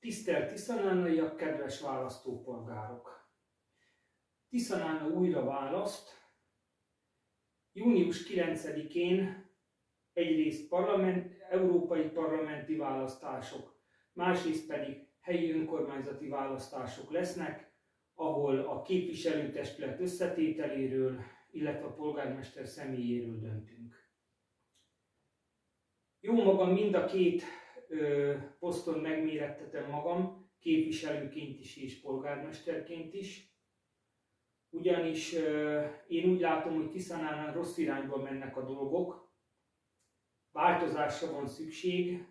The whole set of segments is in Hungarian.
Tisztelt tiszanánaiak, kedves választópolgárok! Tiszanána újra választ. Június 9-én egyrészt európai parlamenti választások, másrészt pedig helyi önkormányzati választások lesznek, ahol a képviselőtestület összetételéről, illetve a polgármester személyéről döntünk. Jó magam mind a két poszton megmérettetem magam, képviselőként is és polgármesterként is. Ugyanis én úgy látom, hogy Tiszanánán rossz irányba mennek a dolgok, változásra van szükség.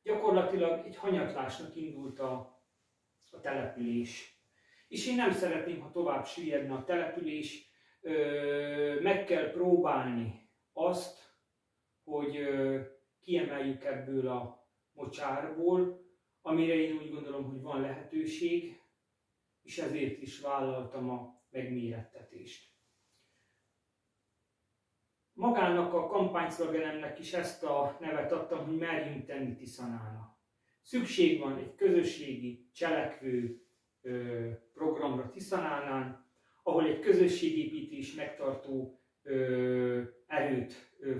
Gyakorlatilag egy hanyatlásnak indult a település. És én nem szeretném, ha tovább süllyedne a település, meg kell próbálni azt, hogy kiemeljük ebből a mocsárból, amire én úgy gondolom, hogy van lehetőség, és ezért is vállaltam a megmérettetést. Magának a kampányszlogenemnek is ezt a nevet adtam, hogy merjünk tenni Tiszanána. Szükség van egy közösségi, cselekvő programra Tiszanánán, ahol egy közösségépítés megtartó erőt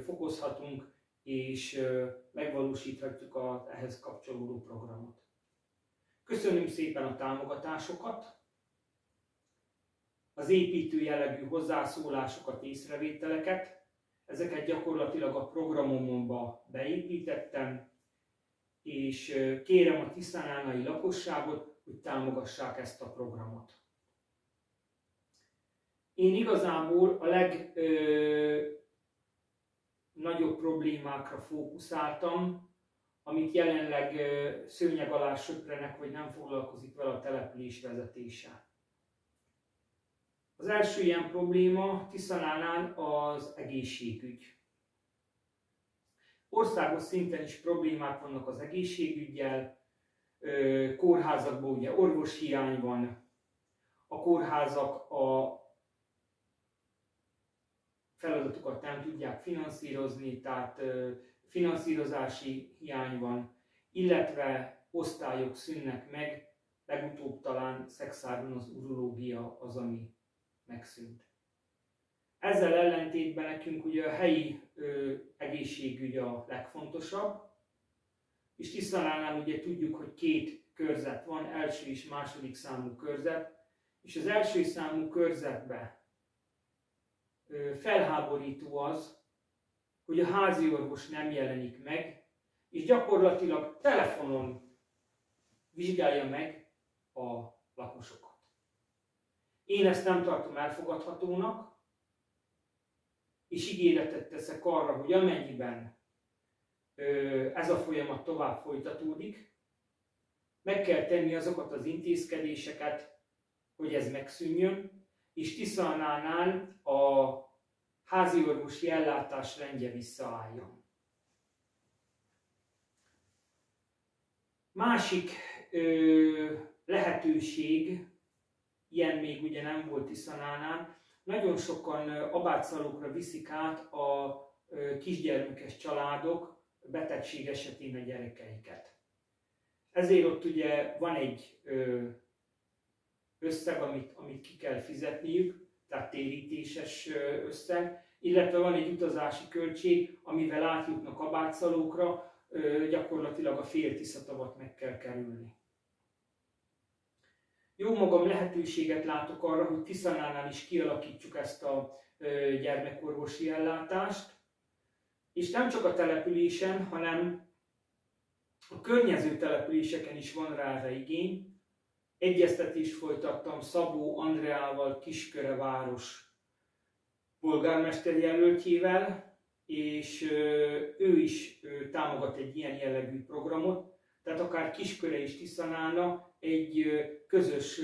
fokozhatunk, és megvalósíthatjuk az ehhez kapcsolódó programot. Köszönöm szépen a támogatásokat, az építő jellegű hozzászólásokat, észrevételeket. Ezeket gyakorlatilag a programomba beépítettem, és kérem a tiszanánai lakosságot, hogy támogassák ezt a programot. Én igazából a legnagyobb problémákra fókuszáltam, amit jelenleg szőnyeg alá söprenek, vagy nem foglalkozik vele a település vezetése. Az első ilyen probléma Tiszanánán az egészségügy. Országos szinten is problémák vannak az egészségüggyel, kórházakban ugye orvoshiány van, a kórházak a feladatokat nem tudják finanszírozni, tehát finanszírozási hiány van, illetve osztályok szűnnek meg, legutóbb talán Szexárdon az urológia az, ami megszűnt. Ezzel ellentétben nekünk ugye a helyi egészségügy a legfontosabb, és Tiszanánál ugye tudjuk, hogy két körzet van, első és második számú körzet, és az első számú körzetben felháborító az, hogy a háziorvos nem jelenik meg, és gyakorlatilag telefonon vizsgálja meg a lakosokat. Én ezt nem tartom elfogadhatónak, és ígéretet teszek arra, hogy amennyiben ez a folyamat tovább folytatódik, meg kell tenni azokat az intézkedéseket, hogy ez megszűnjön, és Tiszanánál a háziorvosi ellátás rendje visszaálljon. Másik lehetőség, ilyen még ugye nem volt Tiszanánál, nagyon sokan Abátszalókra viszik át a kisgyermekes családok betegség esetén a gyerekeiket. Ezért ott ugye van egy összeg, amit ki kell fizetniük, tehát térítéses összeg, illetve van egy utazási költség, amivel átjutnak Abátszalókra, gyakorlatilag a fél Tiszatavat meg kell kerülni. Jó magam lehetőséget látok arra, hogy Tiszanánál is kialakítsuk ezt a gyermekorvosi ellátást, és nem csak a településen, hanem a környező településeken is van rá erre igény. Egyeztetést folytattam Szabó Andreával, Kisköre város polgármester jelöltjével, és ő is támogat egy ilyen jellegű programot, tehát akár Kisköre és Tiszanána egy közös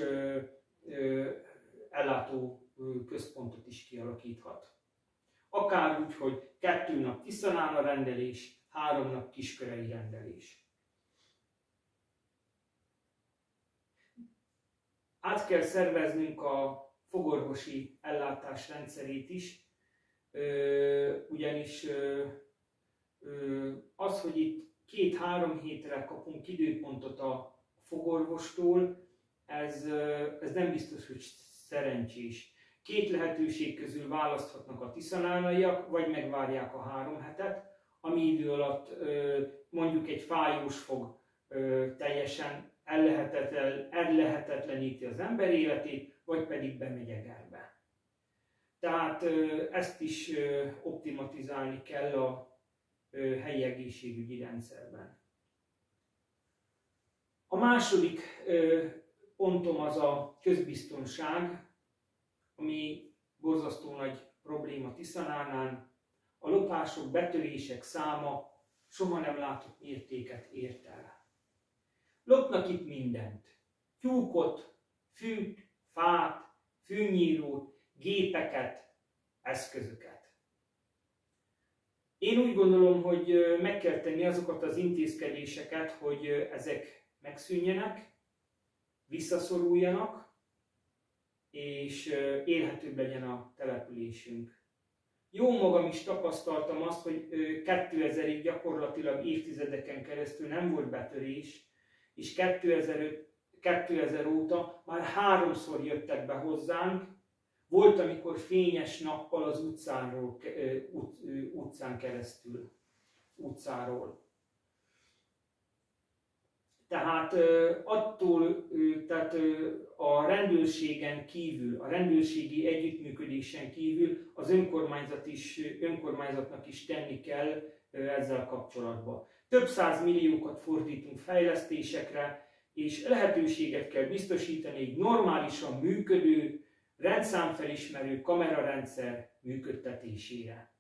ellátó központot is kialakíthat. Akár úgy, hogy 2 nap Tiszanána rendelés, 3 nap kiskörei rendelés. Át kell szerveznünk a fogorvosi ellátás rendszerét is, ugyanis az, hogy itt 2-3 hétre kapunk időpontot a fogorvostól, ez nem biztos, hogy szerencsés. Két lehetőség közül választhatnak a tiszanánaiak, vagy megvárják a 3 hetet, ami idő alatt mondjuk egy fájós fog teljesen ellehetetleníti az ember életét, vagy pedig bemegy egerbe. Tehát ezt is optimatizálni kell a helyi egészségügyi rendszerben. A második pontom az a közbiztonság, ami borzasztó nagy probléma Tiszanánán. A lopások, betörések száma soha nem látott mértéket ért el. Lopnak itt mindent. Tyúkot, fűt, fát, fűnyírót, gépeket, eszközöket. Én úgy gondolom, hogy meg kell tenni azokat az intézkedéseket, hogy ezek megszűnjenek, visszaszoruljanak, és élhetőbb legyen a településünk. Jó magam is tapasztaltam azt, hogy 2000-ig gyakorlatilag évtizedeken keresztül nem volt betörés, és 2000 óta már 3-szor jöttek be hozzánk. Volt, amikor fényes nappal az utcáról. Tehát a rendőrségen kívül, a rendőrségi együttműködésen kívül az önkormányzatnak is tenni kell ezzel kapcsolatban. Több 100 milliókat fordítunk fejlesztésekre, és lehetőséget kell biztosítani egy normálisan működő, rendszámfelismerő kamerarendszer működtetésére.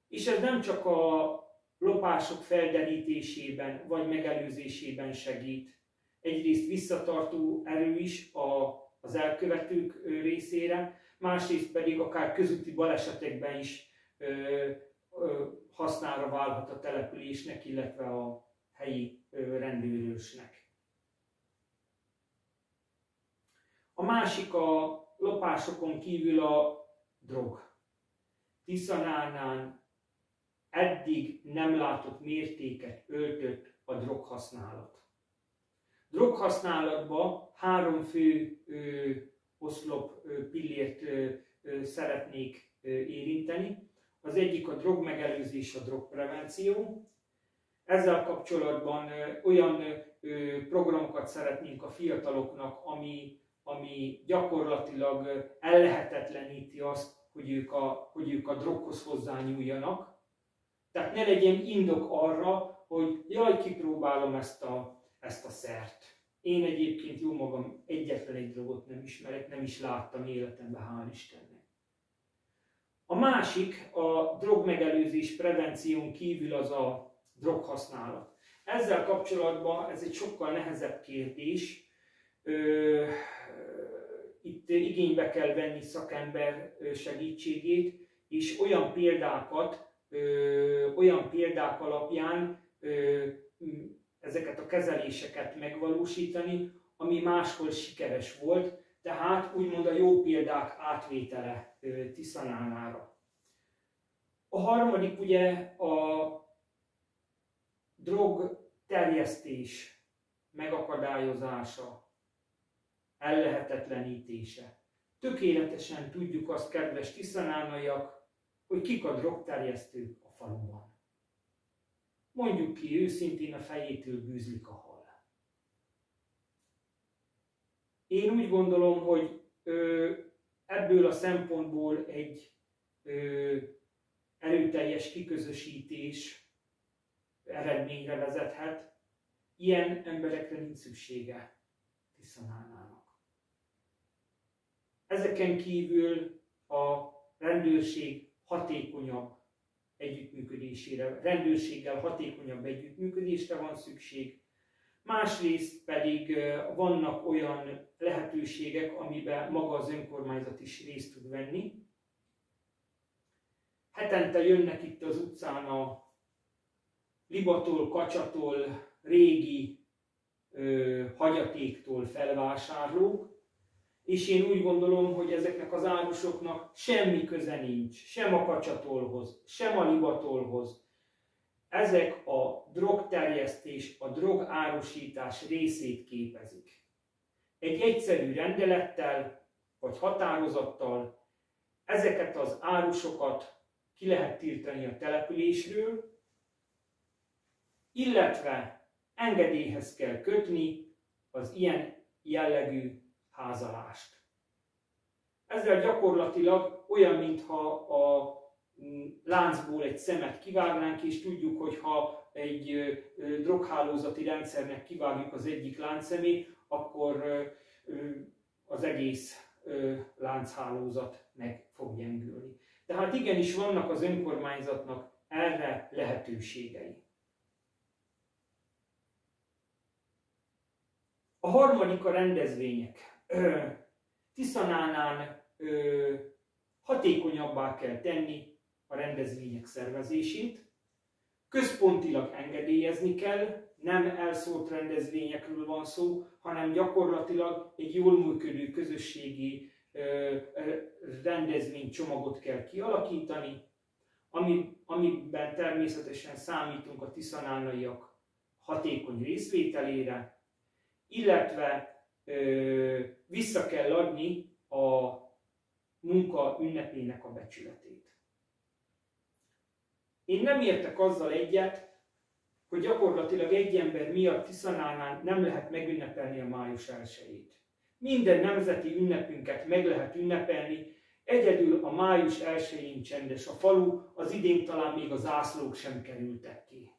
És ez nem csak a lopások felderítésében vagy megelőzésében segít. Egyrészt visszatartó erő is az elkövetők részére, másrészt pedig akár közúti balesetekben is hasznára válhat a településnek, illetve a helyi rendőrőrsnek. A másik a lopásokon kívül a drog. Tiszanánán eddig nem látott mértéket öltött a droghasználat. Droghasználatban 3 fő pillért szeretnék érinteni. Az egyik a drogmegelőzés, a drogprevenció. Ezzel kapcsolatban olyan programokat szeretnénk a fiataloknak, ami gyakorlatilag ellehetetleníti azt, hogy ők a droghoz hozzányúljanak. Tehát ne legyen indok arra, hogy jaj, kipróbálom ezt a szert. Én egyébként jó magam egyetlen egy drogot nem ismerek, nem is láttam életemben, hál' Istennek. A másik, a drogmegelőzés prevención kívül az a droghasználat. Ezzel kapcsolatban ez egy sokkal nehezebb kérdés. Itt igénybe kell venni szakember segítségét, és olyan példák alapján ezeket a kezeléseket megvalósítani, ami máshol sikeres volt, tehát úgymond a jó példák átvétele Tiszanánára. A harmadik ugye a drog terjesztés megakadályozása, ellehetetlenítése. Tökéletesen tudjuk azt, kedves tiszanánaiak, hogy kik a drogterjesztők a faluban. Mondjuk ki őszintén, a fejétől bűzlik a hal. Én úgy gondolom, hogy ebből a szempontból egy erőteljes kiközösítés eredményre vezethet. Ilyen emberekre nincs szüksége Tiszanánának. Ezeken kívül a rendőrség hatékonyabb együttműködésére, rendőrséggel hatékonyabb együttműködésre van szükség. Másrészt pedig vannak olyan lehetőségek, amiben maga az önkormányzat is részt tud venni. Hetente jönnek itt az utcán a libatól, kacsatól, régi hagyatéktól felvásárlók, és én úgy gondolom, hogy ezeknek az árusoknak semmi köze nincs, sem a kacsatolhoz, sem a libatolhoz. ezek a drogterjesztés, a drogárusítás részét képezik. Egy egyszerű rendelettel vagy határozattal ezeket az árusokat ki lehet tiltani a településről, illetve engedélyhez kell kötni az ilyen jellegű házalást. Ezzel gyakorlatilag olyan, mintha a láncból egy szemet kivágnánk, és tudjuk, hogy ha egy droghálózati rendszernek kivágjuk az egyik láncszemét, akkor az egész lánchálózat meg fog gyengülni. Tehát igenis vannak az önkormányzatnak erre lehetőségei. A harmadik a rendezvények. Tiszanánán hatékonyabbá kell tenni a rendezvények szervezését, központilag engedélyezni kell, nem elszórt rendezvényekről van szó, hanem gyakorlatilag egy jól működő közösségi rendezvénycsomagot kell kialakítani, amiben természetesen számítunk a tiszanánaiak hatékony részvételére, illetve vissza kell adni a munka ünnepének a becsületét. Én nem értek azzal egyet, hogy gyakorlatilag egy ember miatt Tiszanánán nem lehet megünnepelni a május 1-ét. Minden nemzeti ünnepünket meg lehet ünnepelni, egyedül a május 1-én csendes a falu, az idén talán még a zászlók sem kerültek ki.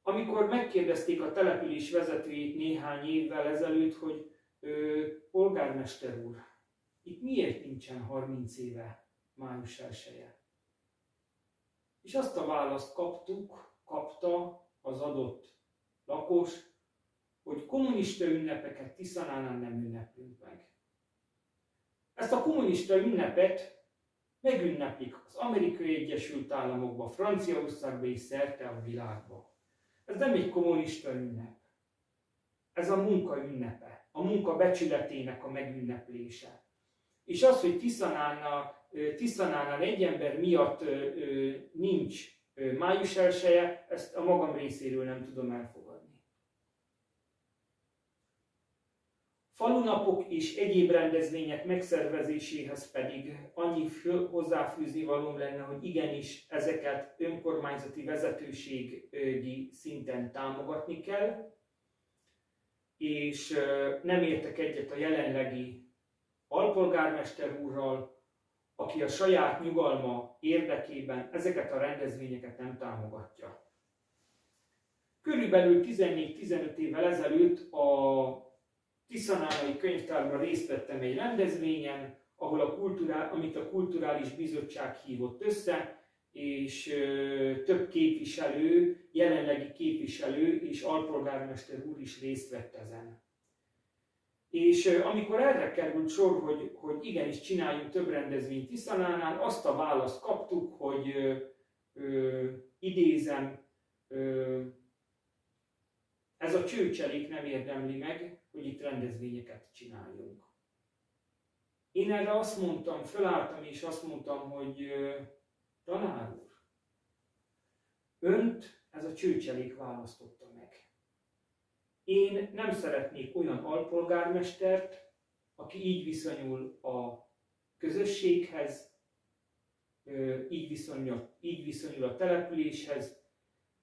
Amikor megkérdezték a település vezetőjét néhány évvel ezelőtt, hogy polgármester úr, itt miért nincsen 30 éve május 1-e? És azt a választ kapta az adott lakos, hogy kommunista ünnepeket Tiszanánán nem ünneplünk meg. Ezt a kommunista ünnepet megünneplik az Amerikai Egyesült Államokban, Franciaországban és szerte a világban. Ez nem egy kommunista ünnep. Ez a munka ünnepe, a munka becsületének a megünneplése. És az, hogy Tiszanánán egy ember miatt nincs május 1-e, ezt a magam részéről nem tudom elfogadni. Falunapok és egyéb rendezvények megszervezéséhez pedig annyi hozzáfűzni valóm lenne, hogy igenis ezeket önkormányzati vezetőségi szinten támogatni kell, és nem értek egyet a jelenlegi alpolgármester úrral, aki a saját nyugalma érdekében ezeket a rendezvényeket nem támogatja. Körülbelül 14-15 évvel ezelőtt a Tiszanánai Könyvtárban részt vettem egy rendezvényen, amit a Kulturális Bizottság hívott össze, és több képviselő, jelenlegi képviselő és alpolgármester úr is részt vett ezen. És amikor erre került sor, hogy igenis csináljunk több rendezvényt Tiszanánán, azt a választ kaptuk, hogy idézem, ez a csőcselék nem érdemli meg, hogy itt rendezvényeket csináljunk. Én erre azt mondtam, fölálltam és azt mondtam, hogy tanár úr, önt ez a csőcselék választotta meg. Én nem szeretnék olyan alpolgármestert, aki így viszonyul a közösséghez, így viszonyul a településhez,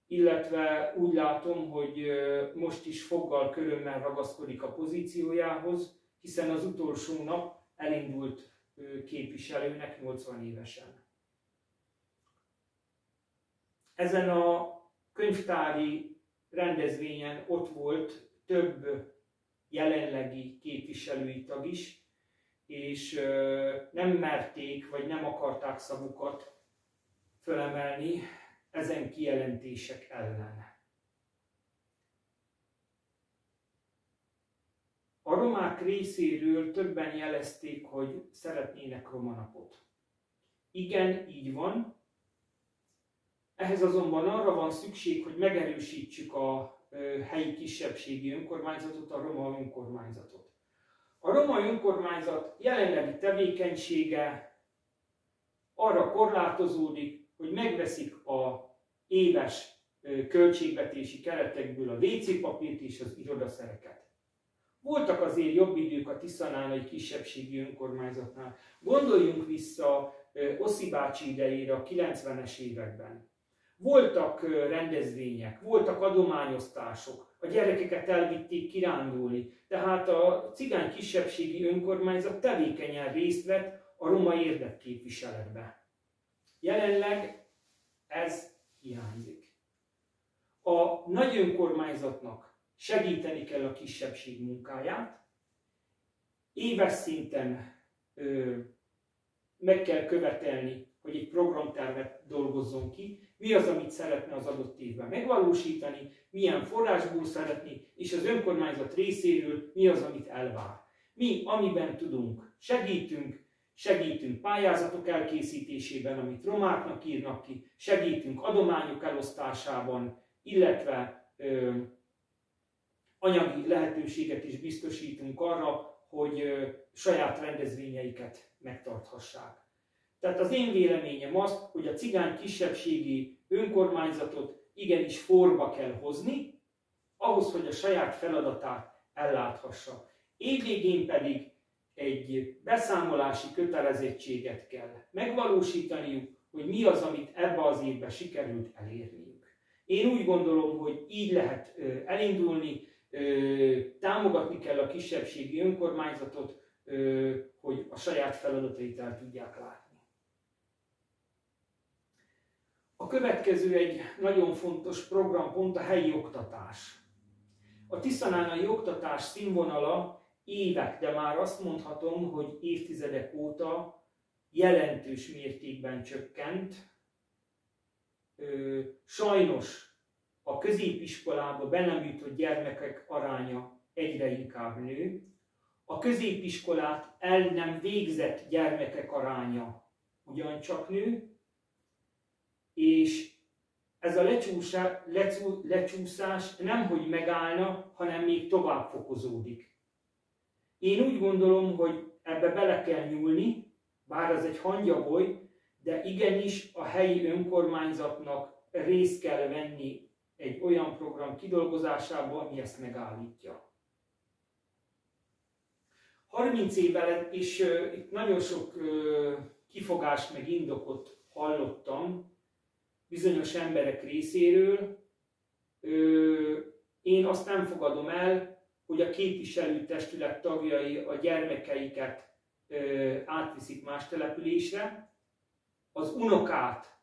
illetve úgy látom, hogy most is foggal körömmel ragaszkodik a pozíciójához, hiszen az utolsó nap elindult képviselőnek 80 évesen. Ezen a könyvtári rendezvényen ott volt több jelenlegi képviselői tag is, és nem merték, vagy nem akarták szavukat fölemelni ezen kijelentések ellen. A romák részéről többen jelezték, hogy szeretnének roma napot. Igen, így van. Ehhez azonban arra van szükség, hogy megerősítsük a helyi kisebbségi önkormányzatot, a roma önkormányzatot. A roma önkormányzat jelenlegi tevékenysége arra korlátozódik, hogy megveszik a éves költségvetési keretekből a WC papírt és az irodaszereket. Voltak azért jobb idők a tiszanánai kisebbségi önkormányzatnál. Gondoljunk vissza Oszi bácsi idejére a 90-es években. Voltak rendezvények, voltak adományosztások, a gyerekeket elvitték kirándulni, tehát a cigány kisebbségi önkormányzat tevékenyen részt vett a roma érdekképviseletbe. Jelenleg ez hiányzik. A nagy önkormányzatnak segíteni kell a kisebbség munkáját, éves szinten meg kell követelni, hogy egy programtervet dolgozzon ki, mi az, amit szeretne az adott évben megvalósítani, milyen forrásból szeretné, és az önkormányzat részéről mi az, amit elvár. Mi, amiben tudunk, segítünk pályázatok elkészítésében, amit romáknak írnak ki, segítünk adományok elosztásában, illetve anyagi lehetőséget is biztosítunk arra, hogy saját rendezvényeiket megtarthassák. Tehát az én véleményem az, hogy a cigány kisebbségi önkormányzatot igenis forba kell hozni, ahhoz, hogy a saját feladatát elláthassa. Évvégén pedig egy beszámolási kötelezettséget kell megvalósítaniuk, hogy mi az, amit ebbe az évben sikerült elérniük. Én úgy gondolom, hogy így lehet elindulni, támogatni kell a kisebbségi önkormányzatot, hogy a saját feladatait el tudják látni. A következő egy nagyon fontos programpont a helyi oktatás. A tiszanánai oktatás színvonala évek, de már azt mondhatom, hogy évtizedek óta jelentős mértékben csökkent. Sajnos a középiskolába be nem jutott gyermekek aránya egyre inkább nő. A középiskolát el nem végzett gyermekek aránya ugyancsak nő, és ez a lecsúszás nemhogy megállna, hanem még tovább fokozódik. Én úgy gondolom, hogy ebbe bele kell nyúlni, bár ez egy hangyaboly, de igenis a helyi önkormányzatnak részt kell venni egy olyan program kidolgozásában, ami ezt megállítja. 30 évvel, és itt nagyon sok kifogást meg indokot hallottam bizonyos emberek részéről. Én azt nem fogadom el, hogy a képviselőtestület tagjai a gyermekeiket átviszik más településre, az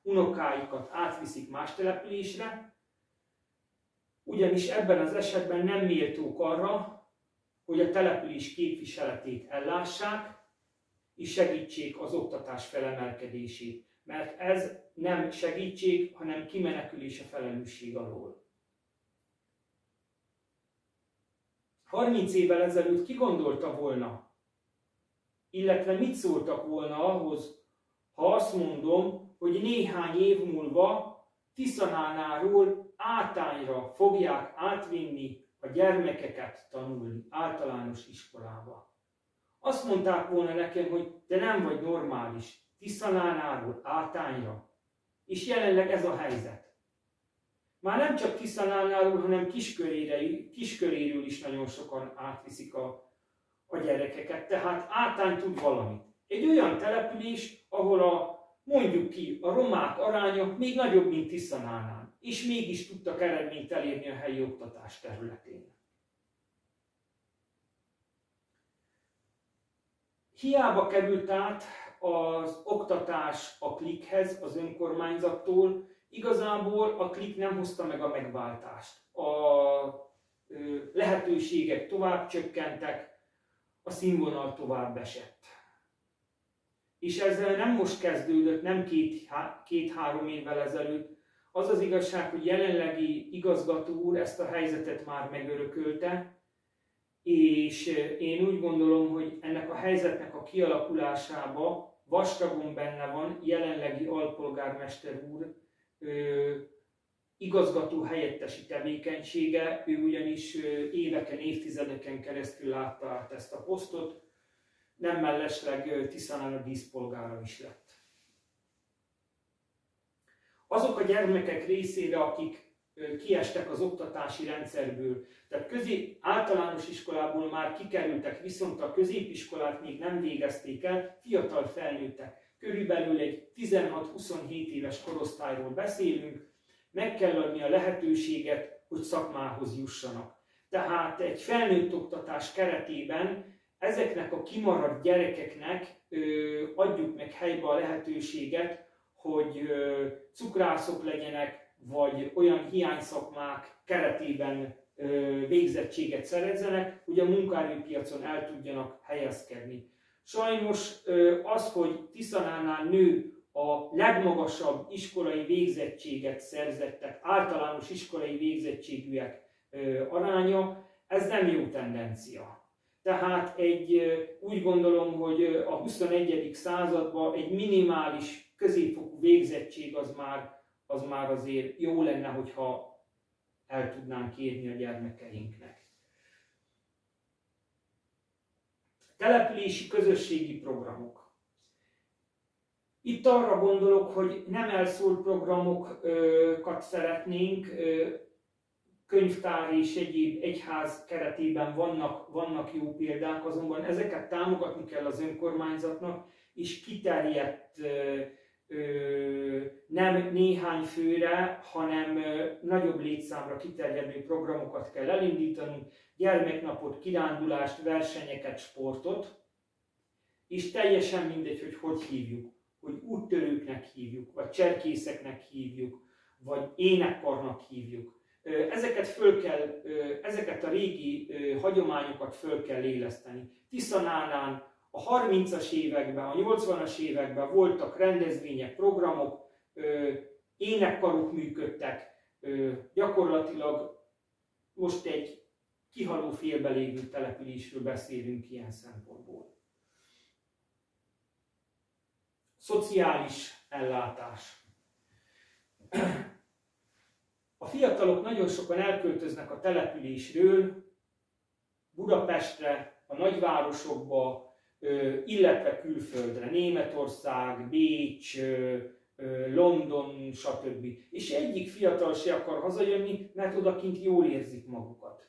unokáikat átviszik más településre, ugyanis ebben az esetben nem méltók arra, hogy a település képviseletét ellássák, és segítsék az oktatás felemelkedését. Mert ez nem segítség, hanem kimenekülés a felelősség alól. 30 évvel ezelőtt ki gondolta volna, illetve mit szóltak volna ahhoz, ha azt mondom, hogy néhány év múlva Tiszanánáról Átányra fogják átvinni a gyermekeket tanulni általános iskolába. Azt mondták volna nekem, hogy te nem vagy normális, Tiszanánáról Átányra. És jelenleg ez a helyzet. Már nem csak Tiszanánáról, hanem Kisköréről is nagyon sokan átviszik a gyerekeket. Tehát Átány tud valamit. Egy olyan település, ahol mondjuk ki, a romák aránya még nagyobb, mint Tiszanánán. És mégis tudtak eredményt elérni a helyi oktatás területén. Hiába került át az oktatás a Klikhez, az önkormányzattól, igazából a Klik nem hozta meg a megváltást. A lehetőségek tovább csökkentek, a színvonal tovább esett. És ez nem most kezdődött, nem két-három évvel ezelőtt. Az az igazság, hogy jelenlegi igazgató úr ezt a helyzetet már megörökölte, és én úgy gondolom, hogy ennek a helyzetnek a kialakulásába vastagon benne van jelenlegi alpolgármester úr igazgató helyettesi tevékenysége, ő ugyanis éveken, évtizedeken keresztül látta át ezt a posztot, nem mellesleg Tiszanána díszpolgára is lett. azok a gyermekek részére, akik kiestek az oktatási rendszerből, tehát általános iskolából már kikerültek, viszont a középiskolát még nem végezték el, fiatal felnőttek. Körülbelül egy 16-27 éves korosztályról beszélünk, meg kell adni a lehetőséget, hogy szakmához jussanak. Tehát egy felnőtt oktatás keretében ezeknek a kimaradt gyerekeknek adjuk meg helybe a lehetőséget, hogy cukrászok legyenek, vagy olyan hiányszakmák keretében végzettséget szerezzenek, hogy a munkaerőpiacon el tudjanak helyezkedni. Sajnos az, hogy Tiszanánál nő a legmagasabb iskolai végzettséget szerzettek, általános iskolai végzettségűek aránya, ez nem jó tendencia. Tehát úgy gondolom, hogy a 21. században egy minimális középfokú végzettség az már azért jó lenne, hogyha el tudnánk érni a gyermekeinknek. Települési közösségi programok. Itt arra gondolok, hogy nem elszólt programokat szeretnénk, könyvtár és egyéb egyház keretében vannak jó példák, azonban ezeket támogatni kell az önkormányzatnak, és kiterjedt nem néhány főre, hanem nagyobb létszámra kiterjedő programokat kell elindítanunk, gyermeknapot, kirándulást, versenyeket, sportot, és teljesen mindegy, hogy hívjuk, hogy úttörőknek hívjuk, vagy cserkészeknek hívjuk, vagy énekkarnak hívjuk. Ezeket a régi hagyományokat föl kell éleszteni. Tiszanánán a 30-as években, a 80-as években voltak rendezvények, programok, énekkarok működtek, gyakorlatilag most egy kihaló félbe lévő településről beszélünk ilyen szempontból. Szociális ellátás. A fiatalok nagyon sokan elköltöznek a településről Budapestre, a nagyvárosokba, illetve külföldre, Németország, Bécs, London, stb. És egyik fiatal se akar hazajönni, mert odakint jól érzik magukat.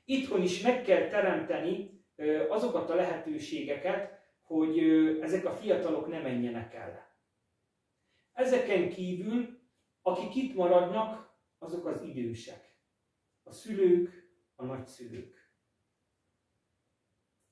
Itthon is meg kell teremteni azokat a lehetőségeket, hogy ezek a fiatalok ne menjenek el. Ezeken kívül, akik itt maradnak, azok az idősek, a szülők, a nagyszülők.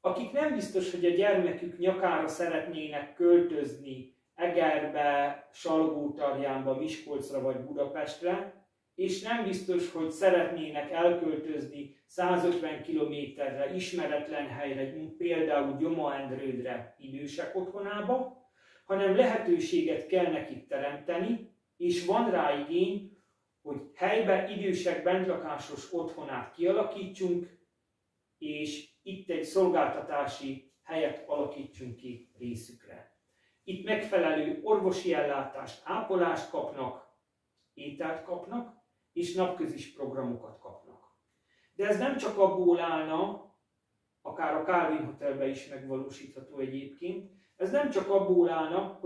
Akik nem biztos, hogy a gyermekük nyakára szeretnének költözni Egerbe, Salgótarjánba, Miskolcra vagy Budapestre, és nem biztos, hogy szeretnének elköltözni 150 kilométerre, ismeretlen helyre, például Gyoma-Endrődre, idősek otthonába, hanem lehetőséget kell nekik teremteni, és van rá igény, hogy helyben idősek bentlakásos otthonát kialakítsunk, és itt egy szolgáltatási helyet alakítsunk ki részükre. Itt megfelelő orvosi ellátást, ápolást kapnak, ételt kapnak, és napközis programokat kapnak. De ez nem csak abból állna, akár a Calvin Hotelben is megvalósítható egyébként, ez nem csak abból állna,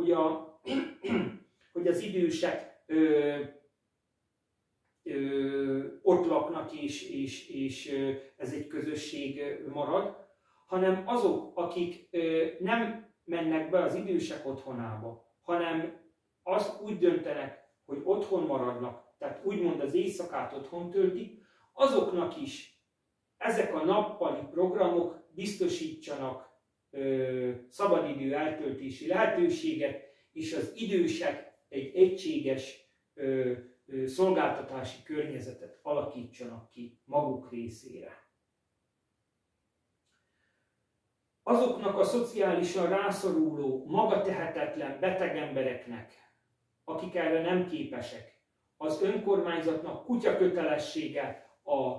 hogy az idősek ott laknak, és ez egy közösség marad, hanem azok, akik nem mennek be az idősek otthonába, hanem azt úgy döntenek, hogy otthon maradnak, tehát úgymond az éjszakát otthon töltik, azoknak is ezek a nappali programok biztosítsanak szabadidő eltöltési lehetőséget, és az idősek egy egységes szolgáltatási környezetet alakítsanak ki maguk részére. Azoknak a szociálisan rászoruló, magatehetetlen beteg embereknek, akik erre nem képesek, az önkormányzatnak kutyakötelessége a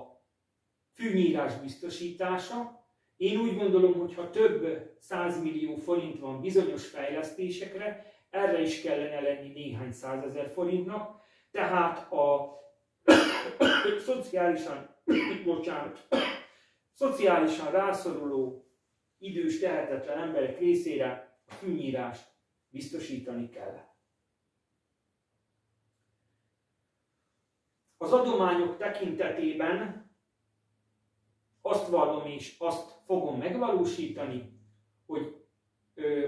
fűnyírás biztosítása. Én úgy gondolom, hogy ha több 100 millió forint van bizonyos fejlesztésekre, erre is kellene lenni néhány 100 000 forintnak, tehát a szociálisan rászoruló, idős, tehetetlen emberek részére a fűnyírást biztosítani kell. Az adományok tekintetében azt vallom és azt fogom megvalósítani, hogy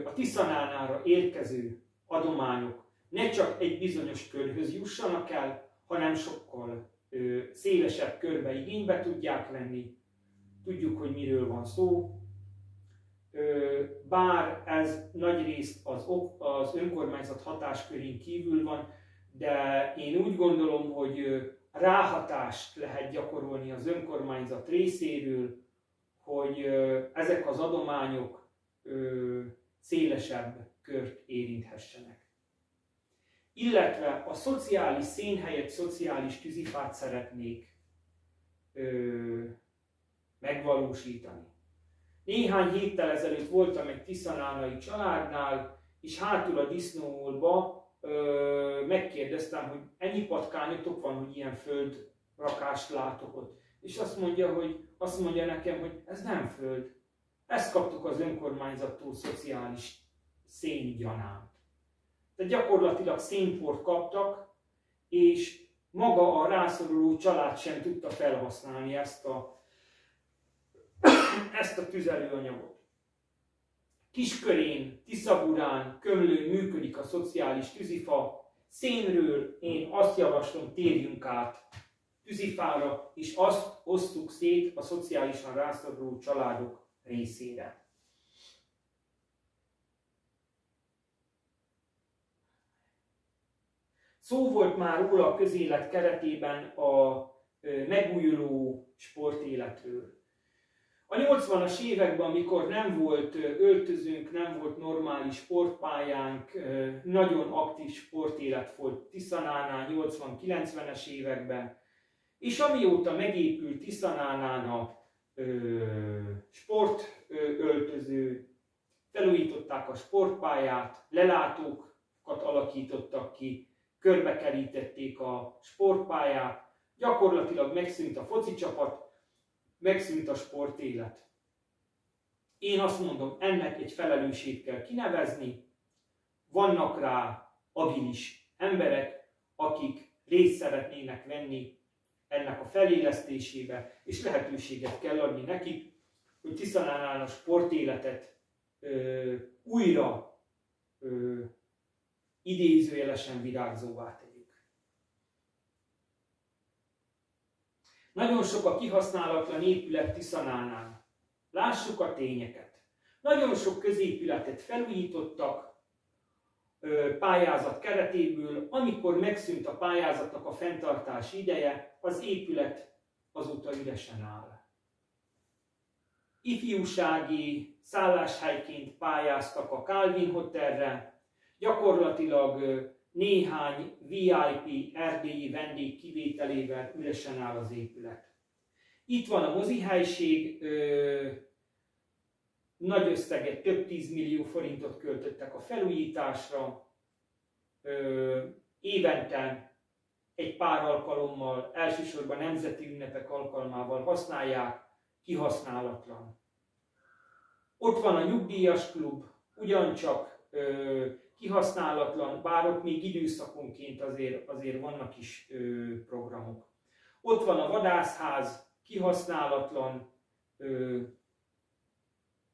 a Tiszanánára érkező adományok ne csak egy bizonyos körhöz jussanak el, hanem sokkal szélesebb körbe igénybe tudják venni. Tudjuk, hogy miről van szó. Bár ez nagyrészt az önkormányzat hatáskörén kívül van, de én úgy gondolom, hogy ráhatást lehet gyakorolni az önkormányzat részéről, hogy ezek az adományok szélesebb kört érinthessenek. Illetve a szociális szén helyett szociális tűzifát szeretnék megvalósítani. Néhány héttel ezelőtt voltam egy tiszanánai családnál, és hátul a disznóolba megkérdeztem, hogy ennyi patkányotok van, hogy ilyen földrakást látok ott. És azt mondja nekem, hogy ez nem föld. Ezt kaptuk az önkormányzattól szociális széngyanánt. Tehát gyakorlatilag szénport kaptak, és maga a rászoruló család sem tudta felhasználni ezt a tüzelőanyagot. Kiskörén, Tiszaburán, Kömlőn működik a szociális tűzifa. Szénről én azt javaslom, térjünk át tűzifára, és azt osztuk szét a szociálisan rászoruló családok részére. Szó volt már róla a közélet keretében a megújuló sportéletről. A 80-as években, amikor nem volt öltözőnk, nem volt normális sportpályánk, nagyon aktív sportélet volt Tiszanánál 80-90-es években, és amióta megépült Tiszanánán a sportöltöző, felújították a sportpályát, lelátókat alakítottak ki, körbekerítették a sportpályát, gyakorlatilag megszűnt a foci csapat, megszűnt a sportélet. Én azt mondom, ennek egy felelősét kell kinevezni. Vannak rá agilis emberek, akik részt szeretnének venni ennek a felélesztésébe, és lehetőséget kell adni nekik, hogy Tiszanánál a sportéletet újra idézőjelesen virágzóvá tegyük. Nagyon sok a kihasználatlan épület Tiszanánál. Lássuk a tényeket. Nagyon sok középületet felújítottak pályázat keretéből, amikor megszűnt a pályázatnak a fenntartási ideje, az épület azóta üresen áll. Ifjúsági szálláshelyként pályáztak a Calvin Hotelre, gyakorlatilag néhány VIP erdélyi vendég kivételével üresen áll az épület. Itt van a mozihelység, nagy összeget, több 10 millió forintot költöttek a felújításra, évente egy pár alkalommal, elsősorban nemzeti ünnepek alkalmával használják, kihasználatlan. Ott van a nyugdíjas klub, ugyancsak kihasználatlan, bár ott még időszakonként azért vannak is programok. Ott van a vadászház, kihasználatlan,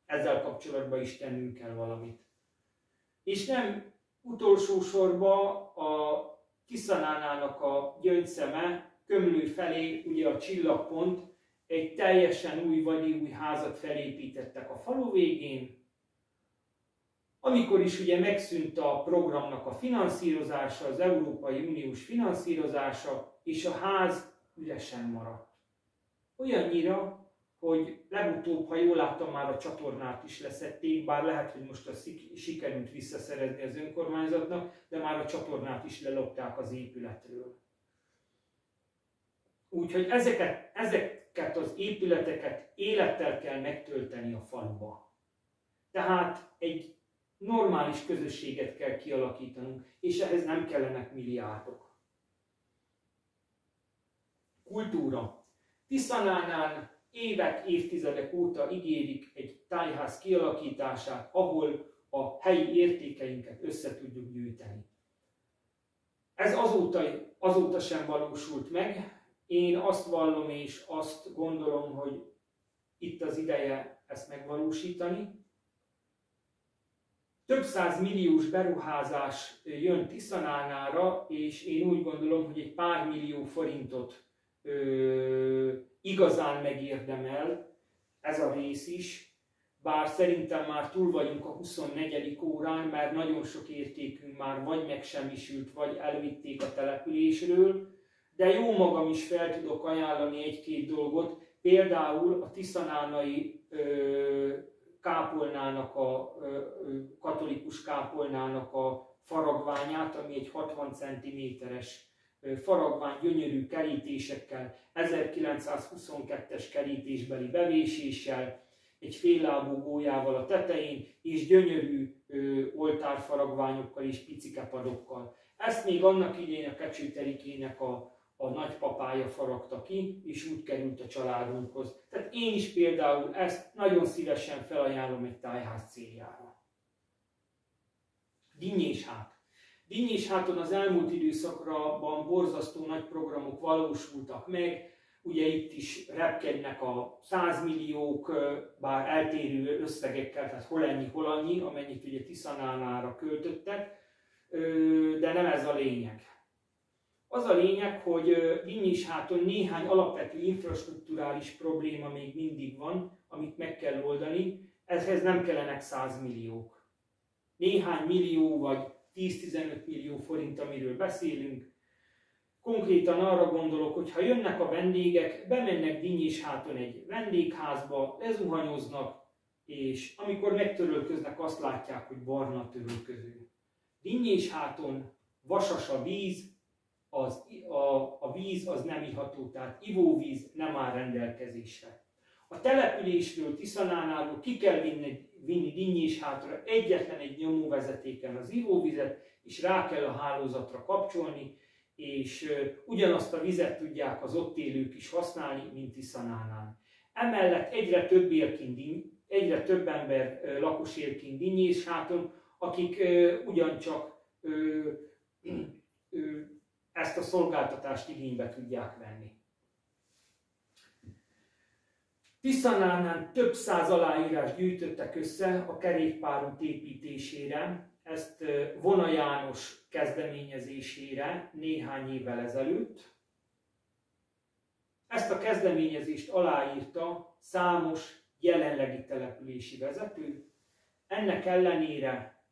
ezzel kapcsolatban is tennünk kell valamit. És nem utolsó sorban a Tiszanánának a gyöngyszeme, Kömlő felé, ugye a csillagpont, egy teljesen új vadi új házat felépítettek a falu végén. Amikor is ugye megszűnt a programnak a finanszírozása, az Európai Uniós finanszírozása, és a ház üresen maradt. Olyannyira, hogy legutóbb, ha jól láttam, már a csatornát is leszették, bár lehet, hogy most azt sikerült visszaszerezni az önkormányzatnak, de már a csatornát is lelopták az épületről. Úgyhogy ezeket az épületeket élettel kell megtölteni a faluba. Tehát egy normális közösséget kell kialakítanunk, és ehhez nem kellenek milliárdok. Kultúra. Tiszanánán évek, évtizedek óta ígérik egy tájház kialakítását, ahol a helyi értékeinket össze tudjuk gyűjteni. Ez azóta sem valósult meg. Én azt vallom és azt gondolom, hogy itt az ideje ezt megvalósítani. Több százmilliós beruházás jön Tiszanánnára, és én úgy gondolom, hogy egy pár millió forintot igazán megérdemel ez a rész is, bár szerintem már túl vagyunk a 24. órán, mert nagyon sok értékünk már vagy megsemmisült, vagy elvitték a településről, de jó magam is fel tudok ajánlani egy-két dolgot, például a tiszanánnai kápolnának, a katolikus kápolnának a faragványát, ami egy 60 cm-es faragvány gyönyörű kerítésekkel, 1922-es kerítésbeli bevéséssel, egy féllábú gólyával a tetején, és gyönyörű oltárfaragványokkal és picikepadokkal. Ezt még annak idején a Kecsőterikének a nagypapája faragta ki, és úgy került a családunkhoz. Tehát én is például ezt nagyon szívesen felajánlom egy tájház céljára. Dinnyéshát. Dinnyésháton az elmúlt időszakban borzasztó nagy programok valósultak meg, ugye itt is repkednek a 100 milliók, bár eltérő összegekkel, tehát hol ennyi, hol annyi, amennyit ugye Tiszanánnára költöttek, de nem ez a lényeg. Az a lényeg, hogy Dinnyésháton néhány alapvető infrastrukturális probléma még mindig van, amit meg kell oldani, ehhez nem kellenek 100 milliók. Néhány millió vagy 10-15 millió forint, amiről beszélünk. Konkrétan arra gondolok, hogy ha jönnek a vendégek, bemennek Dinnyésháton egy vendégházba, lezuhanyoznak, és amikor megtörölköznek, azt látják, hogy barna a törölköző. Dinnyésháton vasas a víz, a víz az nem iható, tehát ivóvíz nem áll rendelkezésre. A településről, Tiszanánnáról ki kell vinni Dinnyéshátra egyetlen egy nyomóvezetéken az ivóvizet, és rá kell a hálózatra kapcsolni, és ugyanazt a vizet tudják az ott élők is használni, mint Tiszanánnán. Emellett egyre több ember lakos él kint Dinnyésháton, akik ugyancsak ezt a szolgáltatást igénybe tudják venni. Tiszanánnán több száz aláírást gyűjtöttek össze a kerékpárút építésére, ezt Vona János kezdeményezésére néhány évvel ezelőtt. Ezt a kezdeményezést aláírta számos jelenlegi települési vezető, ennek ellenére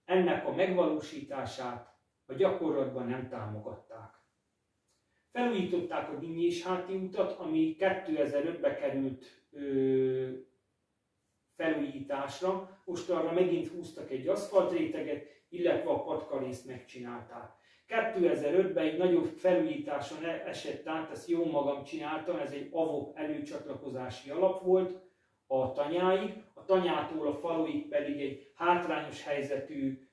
ennek a megvalósítását a gyakorlatban nem támogatták. Felújították a Dinnyésháti utat, ami 2005-be került felújításra, most arra megint húztak egy aszfaltréteget, illetve a patkarészt megcsinálták. 2005-ben egy nagyobb felújításon esett át, ezt jó magam csináltam, ez egy AVO előcsatlakozási alap volt a tanyáig, a tanyától a faluig pedig egy hátrányos helyzetű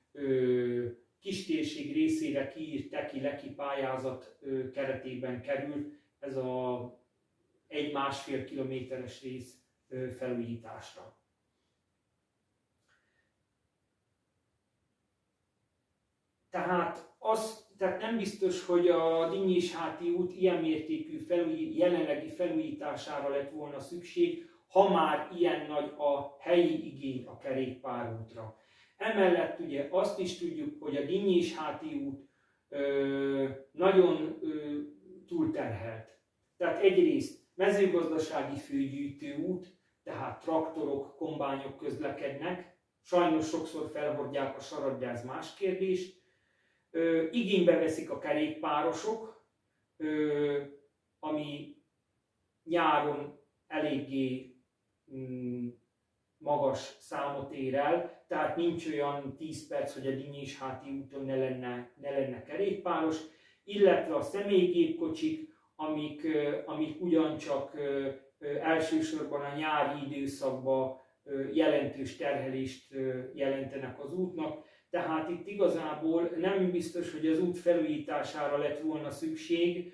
kistérség részére kiírt teki-leki pályázat keretében került ez a 1,5 kilométeres rész felújításra. Tehát nem biztos, hogy a Dinnyésháti út ilyen mértékű jelenlegi felújítására lett volna szükség, ha már ilyen nagy a helyi igény a kerékpárútra. Emellett ugye azt is tudjuk, hogy a Dinnyésháti út nagyon túlterhelt. Tehát egyrészt mezőgazdasági főgyűjtő út, tehát traktorok, kombányok közlekednek, sajnos sokszor felhordják a sarat, de ez más kérdés. Igénybe veszik a kerékpárosok, ami nyáron eléggé magas számot ér el, tehát nincs olyan 10 perc, hogy a Dinnyésháti úton ne lenne kerékpáros, illetve a személygépkocsik, amik ugyancsak elsősorban a nyári időszakban jelentős terhelést jelentenek az útnak, tehát itt igazából nem biztos, hogy az út felújítására lett volna szükség,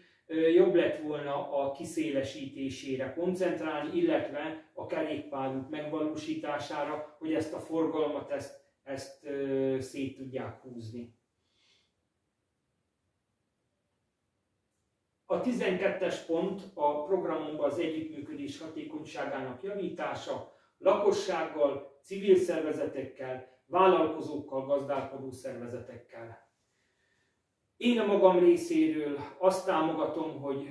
jobb lett volna a kiszélesítésére koncentrálni, illetve a kerékpárút megvalósítására, hogy ezt a forgalmat ezt szét tudják húzni. A 12-es pont a programunkban az együttműködés hatékonyságának javítása, lakossággal, civil szervezetekkel, vállalkozókkal, gazdálkodó szervezetekkel. Én a magam részéről azt támogatom, hogy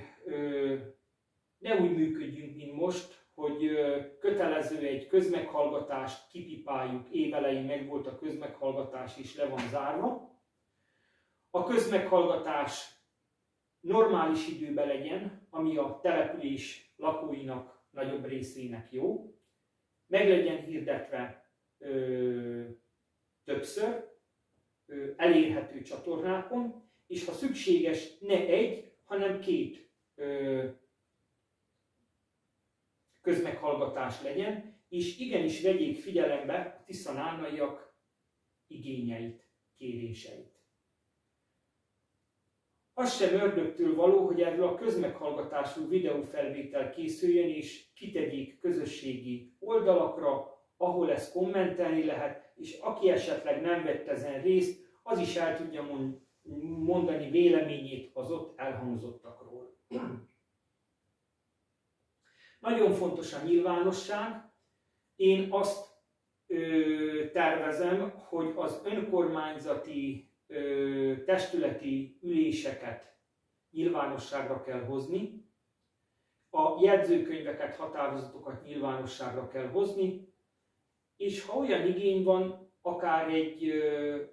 ne úgy működjünk, mint most, hogy kötelező egy közmeghallgatást, kipipáljuk, évelején megvolt a közmeghallgatás és le van zárva. A közmeghallgatás normális időben legyen, ami a település lakóinak nagyobb részének jó. Meg legyen hirdetve többször, elérhető csatornákon, és ha szükséges, ne egy, hanem két közmeghallgatás legyen, és igenis vegyék figyelembe a tiszanánaiak igényeit, kéréseit. Az sem ördögtől való, hogy erről a közmeghallgatású videófelvétel készüljön, és kitegyék közösségi oldalakra, ahol ezt kommentelni lehet, és aki esetleg nem vett ezen részt, az is el tudja mondani véleményét az ott elhangzottakról. Nagyon fontos a nyilvánosság. Én azt tervezem, hogy az önkormányzati testületi üléseket nyilvánosságra kell hozni, a jegyzőkönyveket, határozatokat nyilvánosságra kell hozni, és ha olyan igény van, akár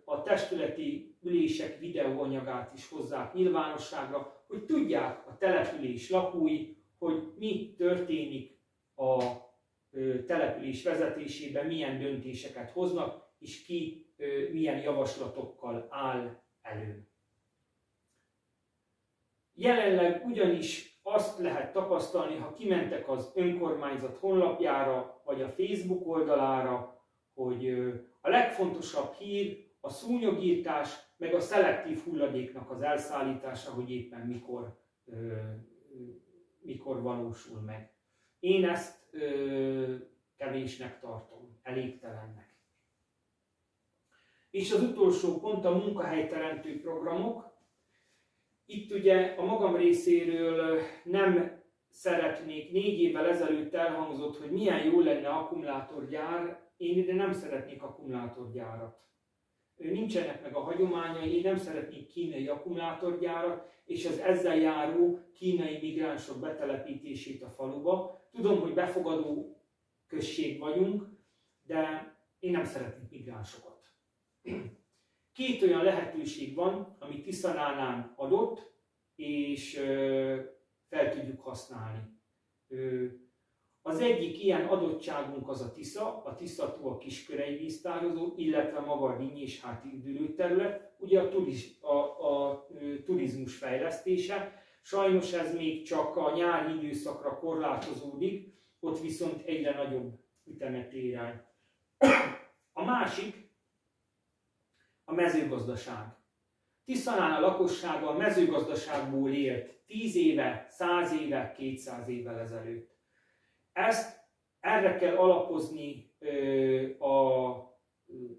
a testületi ülések videóanyagát is hozzák nyilvánosságra, hogy tudják a település lakói, hogy mi történik a település vezetésében, milyen döntéseket hoznak, és ki milyen javaslatokkal áll elő. Jelenleg ugyanis azt lehet tapasztalni, ha kimentek az önkormányzat honlapjára, vagy a Facebook oldalára, hogy a legfontosabb hír a szúnyogírtás, meg a szelektív hulladéknak az elszállítása, hogy éppen mikor valósul meg. Én ezt kevésnek tartom, elégtelennek. És az utolsó pont a munkahelyteremtő programok. Itt ugye a magam részéről nem szeretnék, 4 évvel ezelőtt elhangzott, hogy milyen jó lenne akkumulátorgyár, én ide nem szeretnék akkumulátorgyárat. Nincsenek meg a hagyományai, én nem szeretnék kínai akkumulátorgyárat, és az ezzel járó kínai migránsok betelepítését a faluba. Tudom, hogy befogadó község vagyunk, de én nem szeretnék migránsokat. 2 olyan lehetőség van, ami Tiszanánán adott, és fel tudjuk használni. Az egyik ilyen adottságunk az a Tisza-tó a Kiskörei víztározó, illetve maga a Dinnyésháti üdülőterület, ugye a turizmus fejlesztése. Sajnos ez még csak a nyári időszakra korlátozódik, ott viszont egyre nagyobb ütemet ér el. A másik a mezőgazdaság. Tiszanán a lakossága a mezőgazdaságból élt 10 éve, 100 éve, 200 évvel ezelőtt. Erre kell alapozni a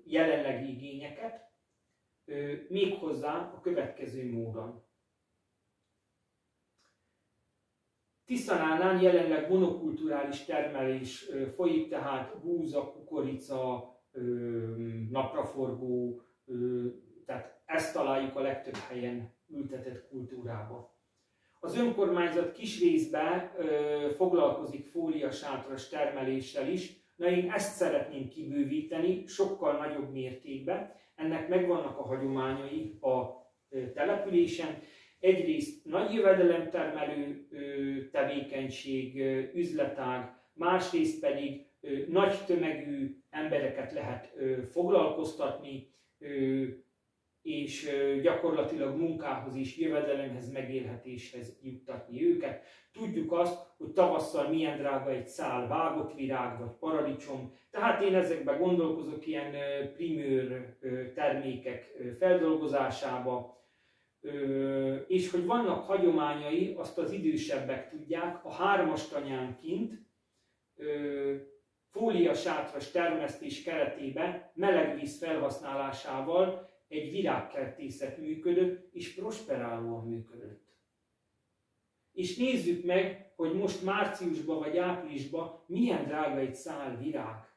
jelenlegi igényeket, méghozzá a következő módon. Tiszanánán jelenleg monokulturális termelés folyik, tehát búza, kukorica, napraforgó, tehát ezt találjuk a legtöbb helyen ültetett kultúrába. Az önkormányzat kis részben foglalkozik fóliasátras termeléssel is, na én ezt szeretném kibővíteni sokkal nagyobb mértékben. Ennek megvannak a hagyományai a településen. Egyrészt nagy jövedelemtermelő tevékenység, üzletág, másrészt pedig nagy tömegű embereket lehet foglalkoztatni, és gyakorlatilag munkához és jövedelemhez, megélhetéshez juttatni őket. Tudjuk azt, hogy tavasszal milyen drága egy szál vágott virág vagy paradicsom, tehát én ezekben gondolkozok ilyen primőr termékek feldolgozásába, és hogy vannak hagyományai, azt az idősebbek tudják, a 3-as tanyán kint fóliasátras termesztés keretében melegvíz felhasználásával egy virágkertészet működött, és prosperálóan működött. és nézzük meg, hogy most márciusban vagy áprilisban milyen drága egy szál virág.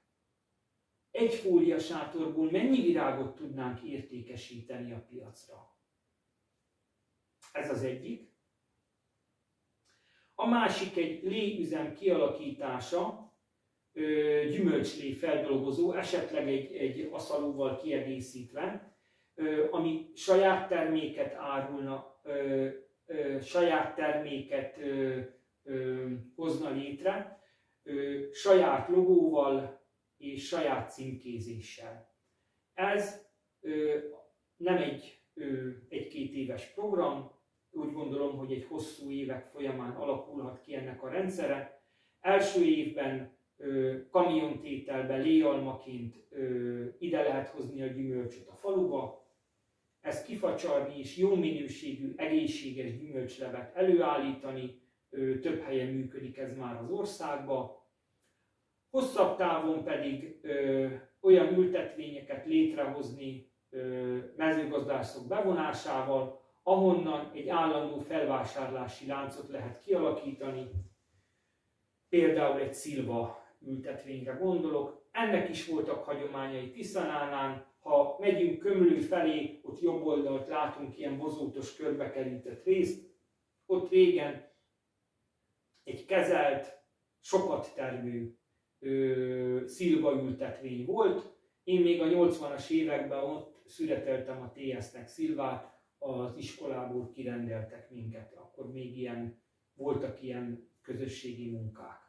Egy fóliasátorból mennyi virágot tudnánk értékesíteni a piacra? Ez az egyik. A másik egy léüzem kialakítása, gyümölcslé feldolgozó, esetleg egy aszalóval kiegészítve, ami saját terméket árulna, saját terméket hozna létre, saját logóval és saját címkézéssel. Ez nem egy-két éves program, úgy gondolom, hogy egy hosszú évek folyamán alakulhat ki ennek a rendszere. Első évben kamiontételben, léalmaként ide lehet hozni a gyümölcsöt a faluba, ezt kifacsarni és jó minőségű, egészséges gyümölcslevet előállítani, több helyen működik ez már az országban. Hosszabb távon pedig olyan ültetvényeket létrehozni mezőgazdászok bevonásával, ahonnan egy állandó felvásárlási láncot lehet kialakítani, például egy szilva ültetvényre gondolok. Ennek is voltak hagyományai Tiszanánán. Ha megyünk Kömlő felé, ott jobb oldalt látunk ilyen bozótos körbekerített részt, ott régen egy kezelt, sokat termő szilvaültetvény volt. Én még a 80-as években ott születeltem a TS-nek szilvát, az iskolából kirendeltek minket. Akkor még voltak ilyen közösségi munkák.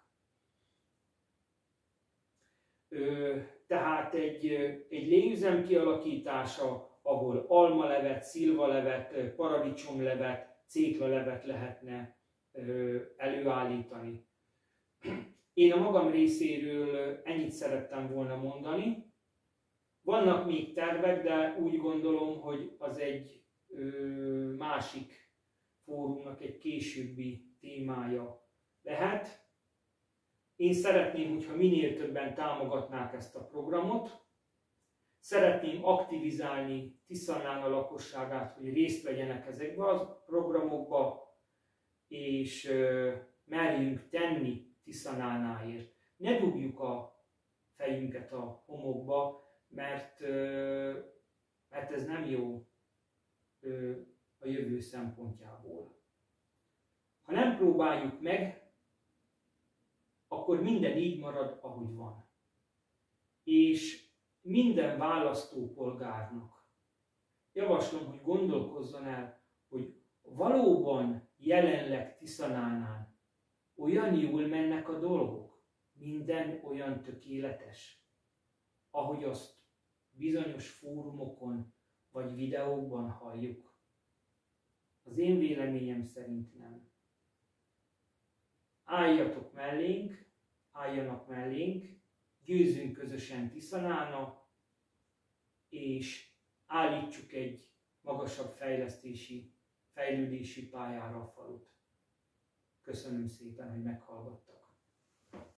Tehát egy léüzem kialakítása, ahol almalevet, szilvalevet, paradicsomlevet, céklalevet lehetne előállítani. Én a magam részéről ennyit szerettem volna mondani. Vannak még tervek, de úgy gondolom, hogy az egy másik fórumnak egy későbbi témája lehet. Én szeretném, hogyha minél többen támogatnák ezt a programot. Szeretném aktivizálni Tiszanán a lakosságát, hogy részt vegyenek ezekbe a programokba, és merjünk tenni Tiszanánáért. Ne dugjuk a fejünket a homokba, mert ez nem jó a jövő szempontjából. Ha nem próbáljuk meg, akkor minden így marad, ahogy van. És minden választópolgárnak javaslom, hogy gondolkozzon el, hogy valóban jelenleg Tiszanánán olyan jól mennek a dolgok, minden olyan tökéletes, ahogy azt bizonyos fórumokon vagy videókban halljuk. Az én véleményem szerint nem. Álljanak mellénk, győzzünk közösen Tiszanána, és állítsuk egy magasabb fejlődési pályára a falut. Köszönöm szépen, hogy meghallgattak.